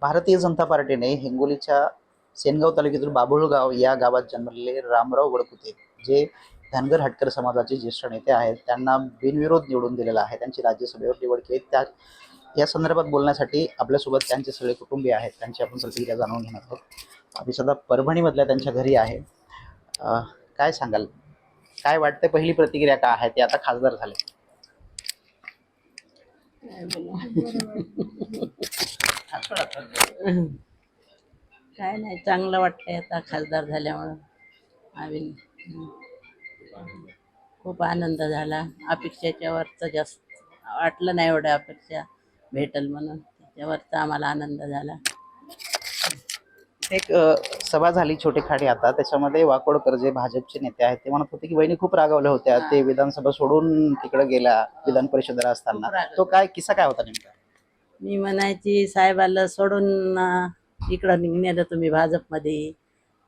भारतीय जनता पार्टीने हिंगोलीच्या सेनगाव तालुक्यातील बाभुळगाव या गावात जन्मलेले रामराव वडकुते, जे धनगर हटकर समाजाचे ज्येष्ठ नेते आहेत, त्यांना बिनविरोध निवडून दिलेला आहे. त्यांची राज्यसभेवर निवड केली. त्या या संदर्भात बोलण्यासाठी आपल्यासोबत त्यांचे सगळे कुटुंबीय आहेत. त्यांची आपण प्रतिक्रिया जाणून घेणार आहोत. आम्ही सध्या परभणीमधल्या त्यांच्या घरी आहे. अ, काय सांगाल? काय वाटतं? पहिली प्रतिक्रिया काय आहे? ते आता खासदार झाले. काय बोलू? काय नाही, चांगलं वाटतंय आता खासदार झाल्यामुळं. आम्ही खूप आनंद झाला. अपेक्षेच्या वरचं जास्त वाटलं नाही, एवढ्या अपेक्षा भेटल म्हणून त्याच्यावरचा आम्हाला आनंद झाला. एक सभा झाली छोटी खाडी आता, त्याच्यामध्ये वाकोडकर जे भाजपचे नेते आहेत ते म्हणत होते की वहिनी खूप रागावल्या होत्या, ते विधानसभा सोडून तिकडे गेल्या विधान परिषदेला असताना. तो काय किस्सा काय होता नेमका? मी म्हणायची साहेबाला सोडून इकडं नेलं तुम्ही भाजपमध्ये,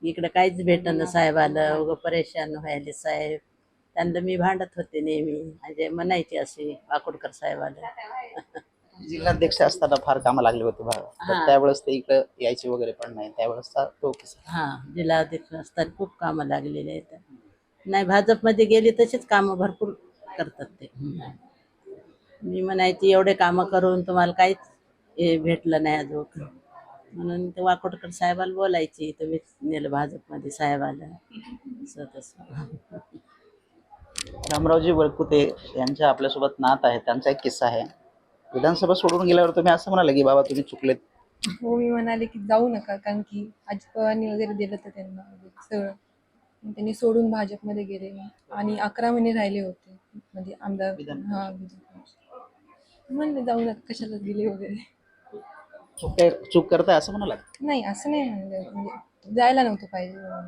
इकडं काहीच भेटणं साहेबाला, उगं परेशान व्हायले साहेब. त्यांना मी भांडत होते नेहमी, म्हणजे म्हणायची अशी वाकोडकर साहेबाला. जिल्हाध्यक्ष असताना फार कामं लागली होती तर त्यावेळेस ते इकडे यायचे वगैरे पण नाही, त्यावेळेसचा तो किस्सा. हां, जिल्हाध्यक्ष असताना खूप कामं लागलेली आहेत. नाही, भाजपमध्ये गेली तशीच कामं भरपूर करतात ते. मी म्हणायची एवढे कामं करून तुम्हाला काहीच हे भेटलं नाही अजून, म्हणून ते वाकोडकर साहेबाला बोलायची, तुम्हीच नेलं भाजपमध्ये साहेबाला, असं तसं. रामरावजी वळकुते यांच्या आपल्यासोबत नात आहे. त्यांचा एक किस्सा आहे. विधानसभा सोडून गेल्यावर तुम्ही असं म्हणाले की बाबा तुम्ही चुकलेत. हो, मी म्हणाले की जाऊ नका, कारण की अजित पवारांनी वगैरे दिलं तर त्यांना वगैरे सगळं. मग त्यांनी सोडून भाजपमध्ये गेले आणि 11 महिने राहिले होते, म्हणजे आमदार. हा, म्हणले जाऊ नका, कशाला दिले वगैरे. चूक करताय असं म्हणाला? नाही, असं नाही म्हणलं, म्हणजे जायला नव्हतं पाहिजे म्हणून.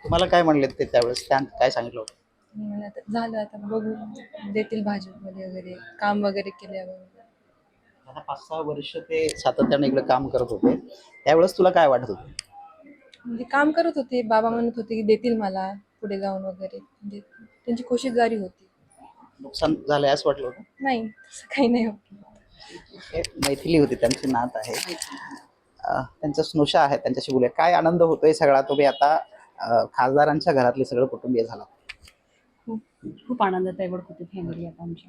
तुम्हाला काय म्हणले ते त्यावेळेस? काय सांगितलं होतं? मी म्हणलं आता झालं, आता बघू, देतील भाजपमध्ये वगैरे, काम वगैरे केल्यावर. आता 5-6 वर्ष ते सातत्याने इकडे काम करत होते, त्यावेळेस तुला काय वाटत होतं? म्हणजे काम करत होते, बाबा म्हणत होते की देतील मला पुढे जाऊन वगैरे, म्हणजे त्यांची कोशिश जारी होती. नुकसान झालंय असं वाटलं होतं? नाही, तसं काही नाही होत. एक मैथिली होती, त्यांची नात आहे, त्यांच्या स्नुषा आहे, त्यांच्याशी बोलूया. काय आनंद होतोय सगळा? तुम्ही आता खासदारांच्या घरातले सगळं कुटुंबीय झाला. खूप खूप आनंदात आहे वडकुते फॅमिली आता आमची,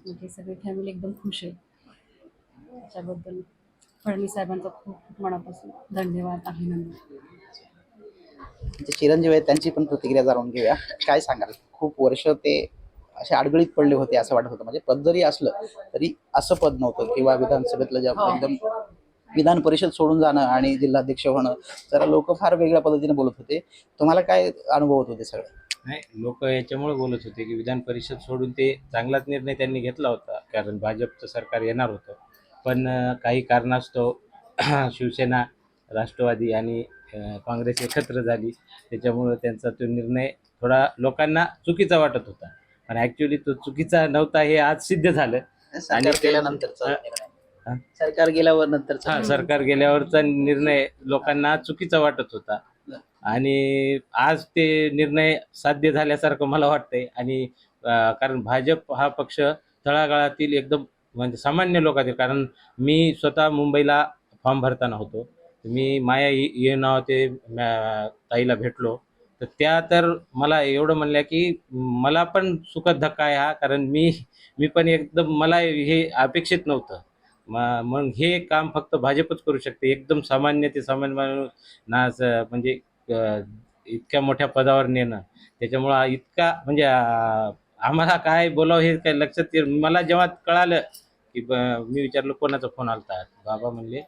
म्हणजे सगळी फॅमिली एकदम खुश आहे. त्याच्याबद्दल फडणवीस साहेबांचा खूप खूप मनापासून धन्यवाद, अभिनंदन. जे चिरंजीव आहेत त्यांची पण प्रतिक्रिया जाणून घेऊया. काय सांगाल? खूप वर्ष ते असे अडगळीत पडले होते असं वाटत होतं. म्हणजे पद जरी असलं तरी असं पद नव्हतं, किंवा विधानसभेतलं जे एकदम विधान परिषद सोडून जाणं आणि जिल्हाध्यक्ष होणं, जरा लोक फार वेगळ्या पद्धतीने बोलत होते. तुम्हाला काय अनुभव होत होते सगळे? नाही, लोक याच्यामुळे बोलत होते की विधान परिषद सोडून ते चांगलाच निर्णय त्यांनी घेतला होता, कारण भाजपचं सरकार येणार होतं. पण काही कारणास्तव शिवसेना, राष्ट्रवादी आणि काँग्रेस एकत्र झाली, त्याच्यामुळं त्यांचा तो निर्णय थोडा लोकांना चुकीचा वाटत होता. पण ॲक्च्युली तो चुकीचा नव्हता हे आज सिद्ध झालं. आणि सरकार गेल्यावर नंतरचा हां, सरकार गेल्यावरचा निर्णय लोकांना चुकीचा वाटत होता, आणि आज ते निर्णय साध्य झाल्यासारखं मला वाटतंय. आणि कारण भाजप हा पक्ष तळागाळातील एकदम म्हणजे सामान्य लोकांतील, कारण मी स्वतः मुंबईला फॉर्म भरताना होतो, मी माया ये नाव ते ताईला भेटलो, तर त्या तर मला एवढं म्हणल्या की मला पण सुखद धक्का आहे हा, कारण मी पण एकदम मला हे अपेक्षित नव्हतं. मग हे काम फक्त भाजपच करू शकते, एकदम सामान्य ते सामान्य माणूस ना, म्हणजे इतक्या मोठ्या पदावर नेणं. त्याच्यामुळं इतका म्हणजे आम्हाला काय बोलावं हे काय लक्षात मला जेव्हा कळालं की मी विचारलं कोणाचा फोन आलता, बाबा म्हणले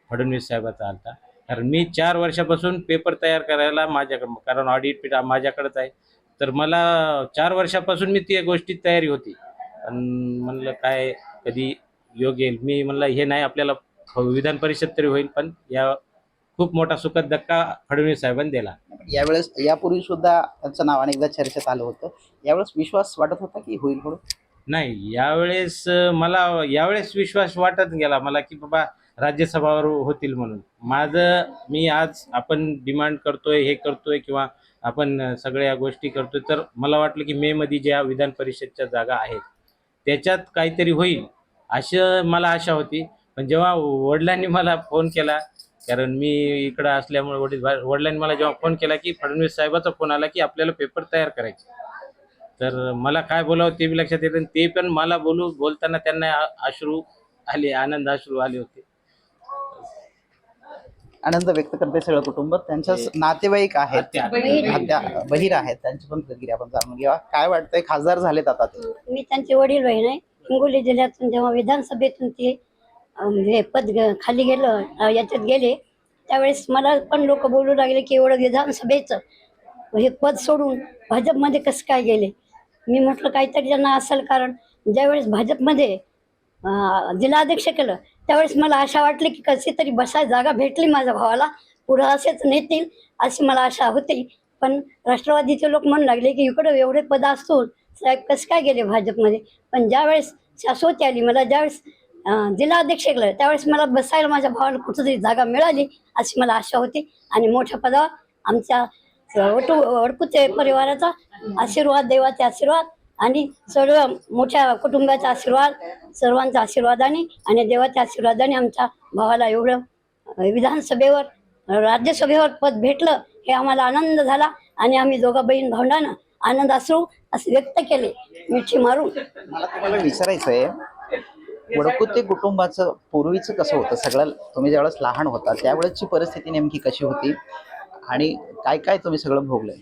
फडणवीस साहेबाचा आलता. कारण मी 4 वर्षापासून पेपर तयार करायला माझ्याकडं, कारण ऑडिट माझ्याकडेच आहे, तर मला 4 वर्षापासून मी ती गोष्टीत तयारी होती. आणि म्हणलं काय कधी योग येईल. मी म्हणलं हे नाही, आपल्याला विधान परिषद तरी होईल, पण या खूप मोठा सुखद धक्का फडणवीस साहेबांनी दिला. यावेळेस यापूर्वी सुद्धा त्यांचं नाव अनेकदा चर्चेत आलं होतं. यावेळेस विश्वास वाटत होता की होईल म्हणून? नाही, यावेळेस मला यावेळेस विश्वास वाटत गेला मला की बाबा राज्यसभावर होतील म्हणून. मी आज आपण डिमांड करतोय, हे करतोय, किंवा आपण सगळ्या गोष्टी करतोय, तर मला वाटलं की मेमध्ये ज्या विधान परिषदच्या जागा आहेत त्याच्यात काहीतरी होईल, असं मला आशा होती. पण जेव्हा वडिलांनी मला फोन केला, कारण मी इकडं असल्यामुळे वडिलांनी मला जेव्हा फोन केला की फडणवीस साहेबाचा फोन आला की आपल्याला पेपर तयार करायचे, तर मला काय बोलावं ते बी लक्षात येतं. ते पण मला बोलताना त्यांना अश्रू आले, आनंद अश्रू आले होते. आनंद व्यक्त करते सगळं कुटुंब. त्यांच्या नातेवाईक आहेत, बहीर आहेत, त्यांची पण प्रतिक्रिया आपण जाणून घ्या. काय वाटतंय, खासदार झालेत आता ते? मी त्यांचे वडील बहीण आहे. हिंगोली जिल्ह्यातून जेव्हा विधानसभेतून ते हे पद खाली गेलं, याच्यात गेले, त्यावेळेस मला पण लोक बोलू लागले की एवढं विधानसभेचं हे पद सोडून भाजपमध्ये कसं काय गेले. मी म्हटलं काहीतरी त्यांना असेल कारण. ज्यावेळेस भाजपमध्ये जिल्हाध्यक्ष केलं त्यावेळेस मला आशा वाटली की कशी तरी बसाय जागा भेटली माझ्या भावाला, पुढं असेच नेतील अशी मला आशा होती. पण राष्ट्रवादीचे लोक म्हणू लागले की इकडं एवढे पद असून साहेब कसं काय गेले भाजपमध्ये. पण ज्यावेळेस शाश्वती आली, मला ज्यावेळेस जिल्हाध्यक्ष केलं त्यावेळेस मला बसायला माझ्या भावाला कुठंतरी जागा मिळाली अशी मला आशा होती. आणि मोठ्या पदावर आमच्या वडकुते परिवाराचा आशीर्वाद, देवाचे आशीर्वाद आणि सर्व मोठ्या कुटुंबाचा आशीर्वाद, सर्वांचा आशीर्वादाने आणि देवाच्या आशीर्वादाने आमच्या भावाला एवढं विधानसभेवर, राज्यसभेवर पद भेटलं हे आम्हाला आनंद झाला. आणि आम्ही दोघा बहीण भावंडानं आनंद असू असे व्यक्त केले मिठी मारून. मला तुम्हाला विचारायचं आहे, वडकुते कुटुंबाचं पूर्वीचं कसं होतं? सगळं तुम्ही ज्यावेळेस लहान होता त्यावेळेसची परिस्थिती नेमकी कशी होती आणि काय काय तुम्ही सगळं भोगलंय?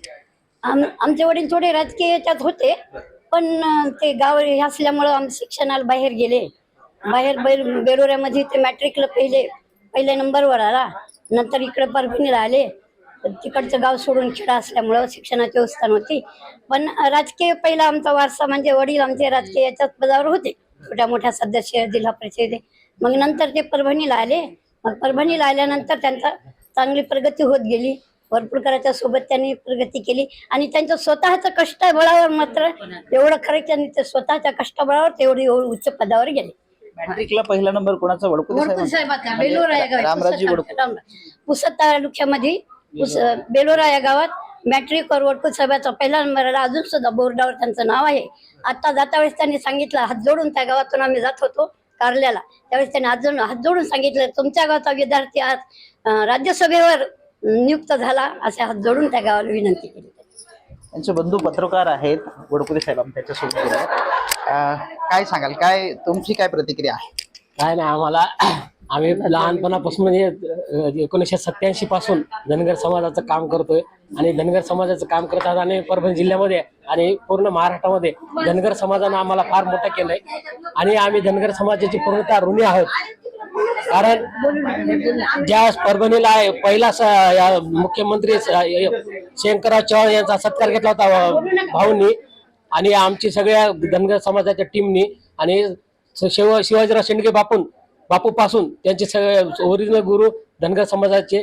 आमचे वडील थोडे राजकीय याच्यात होते, पण ते गाव हे असल्यामुळं आम्ही शिक्षणाला बाहेर गेले. बाहेर बेलोऱ्यामध्ये ते मॅट्रिकला पहिल्या नंबरवर आला. नंतर इकडे परभणीला आले. तिकडचं गाव सोडून खेडा असल्यामुळं शिक्षणाची व्यवस्था नव्हती. पण राजकीय पहिला आमचा वारसा म्हणजे वडील आमचे राजकीय याच्यात पदावर होते, छोट्या मोठ्या सदस्य, जिल्हा परिषद. मग नंतर ते परभणीला आले. मग परभणीला आल्यानंतर त्यांचा चांगली प्रगती होत गेली. भरपूर करायच्या सोबत त्यांनी प्रगती केली आणि त्यांच्या स्वतःच्या कष्टाबळावर मात्र एवढं खरं त्यांनी ते स्वतःच्या कष्टाबळावर तेवढी उच्च पदावर गेले. मॅट्रिकला पहिला नंबर कोणाचा? वडकुते साहेबांचा. बेलोरा या गावात, रामराजी वडकुते. पुसद तालुक्यामध्ये बेलोरा या गावात मॅट्रिकवर वडकुते साहेबाचा पहिला नंबर आला. अजून सुद्धा बोर्डावर त्यांचं नाव आहे. आता जाता वेळेस त्यांनी सांगितलं, हात जोडून, त्या गावातून आम्ही जात होतो कारल्याला, त्यावेळेस त्यांनी हात जोडून सांगितलं तुमच्या गावचा विद्यार्थी आज राज्यसभेवर नियुक्त झाला, असे हात जोडून त्या गावाला विनंती केली. त्यांचे बंधू पत्रकार आहेत वडकुते साहेब, त्याच्यासोबत गेले. काय सांगाल, काय तुमची काय प्रतिक्रिया आहे? काय नाही, आम्ही लहानपणापासून म्हणजे 1987 पासून धनगर समाजाचं काम करतोय आणि धनगर समाजाचं काम करतात आणि परभणी जिल्ह्यामध्ये आणि पूर्ण महाराष्ट्रामध्ये धनगर समाजानं आम्हाला फार मोठं केलंय आणि आम्ही धनगर समाजाची पूर्णतः ऋणी आहोत. कारण ज्या परभणीला पहिला मुख्यमंत्री शंकरराव चव्हाण यांचा सत्कार घेतला होता भाऊंनी आणि आमची सगळ्या धनगर समाजाच्या टीमनी आणि शिवाजीराव शेंडगे बापू पासून त्यांचे सगळे ओरिजिनल गुरु धनगर समाजाचे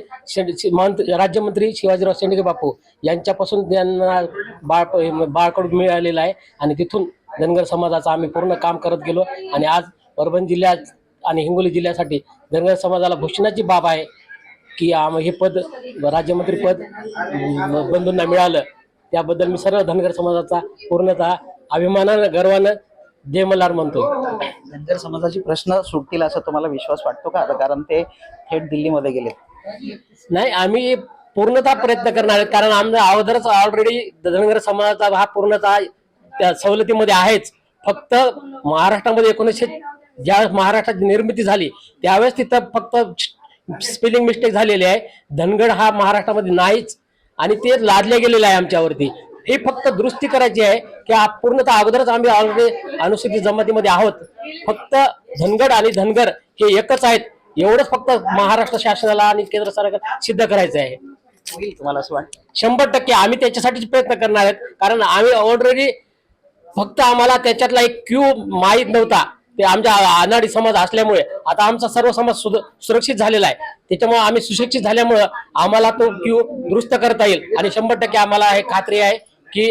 राज्यमंत्री शिवाजीराव शेंडगे बापू यांच्यापासून त्यांना बाळकडून मिळालेला आहे आणि तिथून धनगर समाजाचं आम्ही पूर्ण काम करत गेलो आणि आज परभणी जिल्ह्यात आणि हिंगोली जिल्ह्यासाठी धनगर समाजाला भूषणाची बाब आहे की हे पद, राज्यमंत्री पद बंधूंना मिळालं. त्याबद्दल मी सर्व धनगर समाजाचा पूर्णतः अभिमानानं, गर्वानं जय मल्हार म्हणतो. धनगर समाजाचे प्रश्न सुटतील असा तुम्हाला विश्वास वाटतो का आता, कारण ते थेट दिल्लीमध्ये गेले? नाही, आम्ही पूर्णतः प्रयत्न करणार आहेत कारण आमचा अगोदरच ऑलरेडी धनगर समाजाचा हा पूर्णतः त्या सवलतीमध्ये आहेच. फक्त महाराष्ट्रामध्ये ज्यावेळेस महाराष्ट्राची निर्मिती झाली त्यावेळेस तिथं फक्त स्पेलिंग मिस्टेक झालेली आहे. धनगड हा महाराष्ट्रामध्ये नाहीच आणि ते लादले गेलेलं आहे आमच्यावरती. हे फक्त दुरुस्ती करायची आहे की पूर्णतः अगोदरच आम्ही ऑलरेडी अनुसूचित जमातीमध्ये आहोत. फक्त धनगड आणि धनगर हे एकच आहेत एवढंच फक्त महाराष्ट्र शासनाला आणि केंद्र सरकार सिद्ध करायचं आहे. तुम्हाला असं वाटतं? 100% आम्ही त्याच्यासाठीच प्रयत्न करणार आहेत कारण आम्ही ऑलरेडी फक्त आम्हाला त्याच्यातला एक क्यू माहीत नव्हता. ते आमच्या अनाडी समाज असल्यामुळे आता आमचा सर्व समाज सुरक्षित झालेला आहे. त्याच्यामुळे आम्ही सुशिक्षित झाल्यामुळं आम्हाला तो क्यू दुरुस्त करता येईल आणि 100% आम्हाला हे खात्री आहे की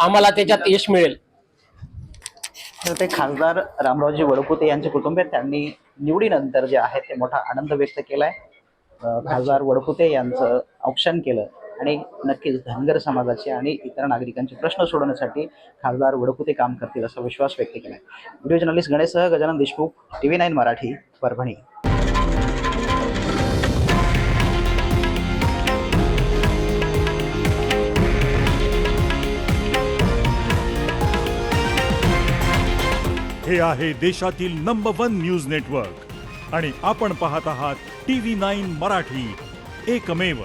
आम्हाला त्याच्यात यश मिळेल. तर ते खासदार रामरावजी वडकुते यांचे कुटुंब आहेत, त्यांनी निवडीनंतर जे आहे ते मोठा आनंद व्यक्त केलाय. खासदार वडकुते यांचं औक्षण केलं आणि नक्कीच धनगर समाजाचे आणि इतर नागरिकांचे प्रश्न सोडवण्यासाठी खासदार वडकुते काम करतील असा विश्वास व्यक्त केला. व्हिडिओ जर्नलिस्ट गणेशसह गजानन देशमुख, TV9 मराठी, परभणी. हे आहे देशातील नंबर 1 न्यूज नेटवर्क आणि आपण पाहत आहात TV9 मराठी, एकमेव.